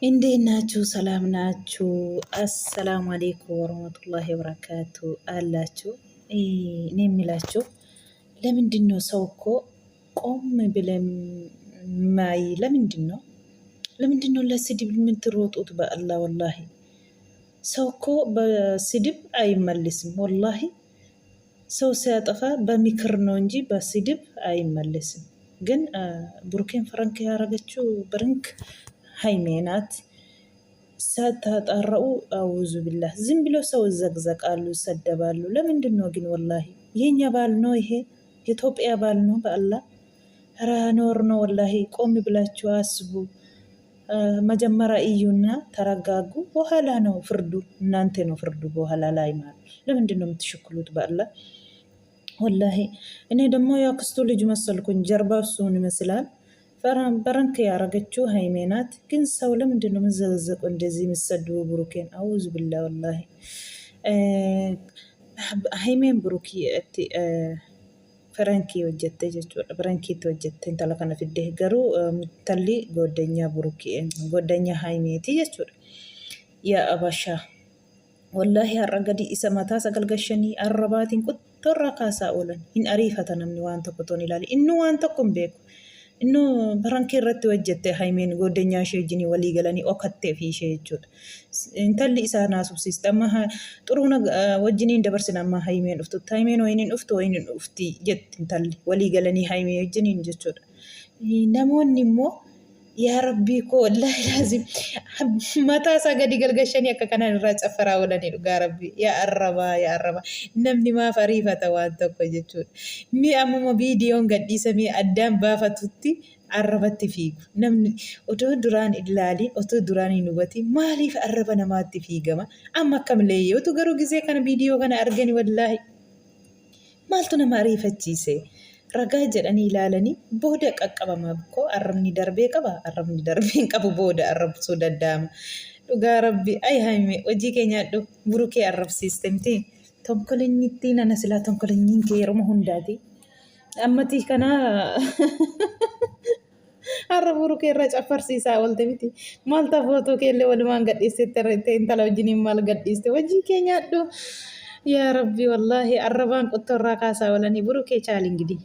እንዴት ናችሁ? ሰላም ናችሁ? አሰላሙ አሌይኩም ወረህመቱላሂ ወበረካቱ አላችሁ። እኔ የሚላችሁ ለምንድን ነው ሰው እኮ ቆም ብለን ማይ? ለምንድን ነው ለስድብ የምትሮጡት? በአላህ ወላሂ ሰው እኮ በስድብ አይመልስም። ወላሂ ሰው ሲያጠፋ በምክር ነው እንጂ በስድብ አይመልስም። ግን ብሩኬን ፍራንክ ያረገችው ብርንክ ሀይሜ ናት። ሳታጣራው አውዙ ቢላህ ዝም ብሎ ሰው ይዘግዘቃሉ፣ ይሰደባሉ። ለምንድን ነው ግን? ወላሂ የኛ ባል ነው ይሄ፣ የኢትዮጵያ ባል ነው። በአላህ ኧረ ኖር ነው ወላሂ። ቆም ብላችሁ አስቡ። መጀመሪያ እዩና ተረጋጉ። በኋላ ነው ፍርዱ፣ እናንተ ነው ፍርዱ በኋላ ላይ ማለት። ለምንድን ነው የምትሸክሉት? በአላህ ወላሂ እኔ ደግሞ ያክስቱ ልጅ መሰልኩኝ። ጀርባ እሱን ይመስላል። በረንክ ያረገችው ሀይሜ ናት። ግን ሰው ለምንድን ነው የምዘዘቁ እንደዚህ የምሰድቡ? ብሩኬን አውዝ ብላ ወላሂ ሀይሜን ብሩክ ፈረንኪ ወጀተ ጀchuudha ፈረንኪ ወጀተ intala kana fidde garuu mitalli godanya haimeeti jechuudha yaa abashaa wallahi har'a gadi isa mataa sagalgashanii arrabaatiin quttorra kaasaa oolan hin ariifata namni waan tokko toon ilaali inni waan tokko hin beeku inni farankii irratti hojjette haimeen goddanyaa ishee wajjin walii galanii okattee fi ishee jechuudha. Intalli isaa naasubsiiste amma xuruuna wajjiniin dabarsin amma haimeen dhuftutti haimeen wayiniin dhufti jetti intalli walii galanii haimee wajjiniin jechuudha. Namoonni immoo yaa rabbii koo wallaahi laazim mataa isaa gadi galgashanii akka kanaan irraa caffaraa oolanii dhugaa rabbii yaa arrabaa namni maaf ariifata waan tokko jechuudha. Mi ammuma viidiyoon gadhiisamee addaan baafatutti arrabatti fiigu. Namni otoo duraan ilaaliin otoo duraan hin hubatiin maaliif arraba namaatti fiigama? Amma akkamillee yoo garuu gisee kana viidiyoo kana argani wallaahi maaltu nama ariifachiise? Ragaa jedhanii ilaalanii booda qaqqabama koo arrabni darbee qaba. Arrabni darbee hin qabu booda arrabsuu danda'ama. Dhugaa rabbi ay haime hojii keenya dhuu burukee arrabsiiste miti. Tonkolinyitti nana silaa tonkolinyiin kee yeroo hundaati. Ammati kana har'a burukee irra caffarsiisaa oolte miti. Maalta footoo keellee walumaan gadhiiste intala wajjiniin maal gadhiiste hojii keenya dhuu. Yaa rabbi wallahi arrabaan qottorraa kaasaa oolanii burukee chaali እንግዲህ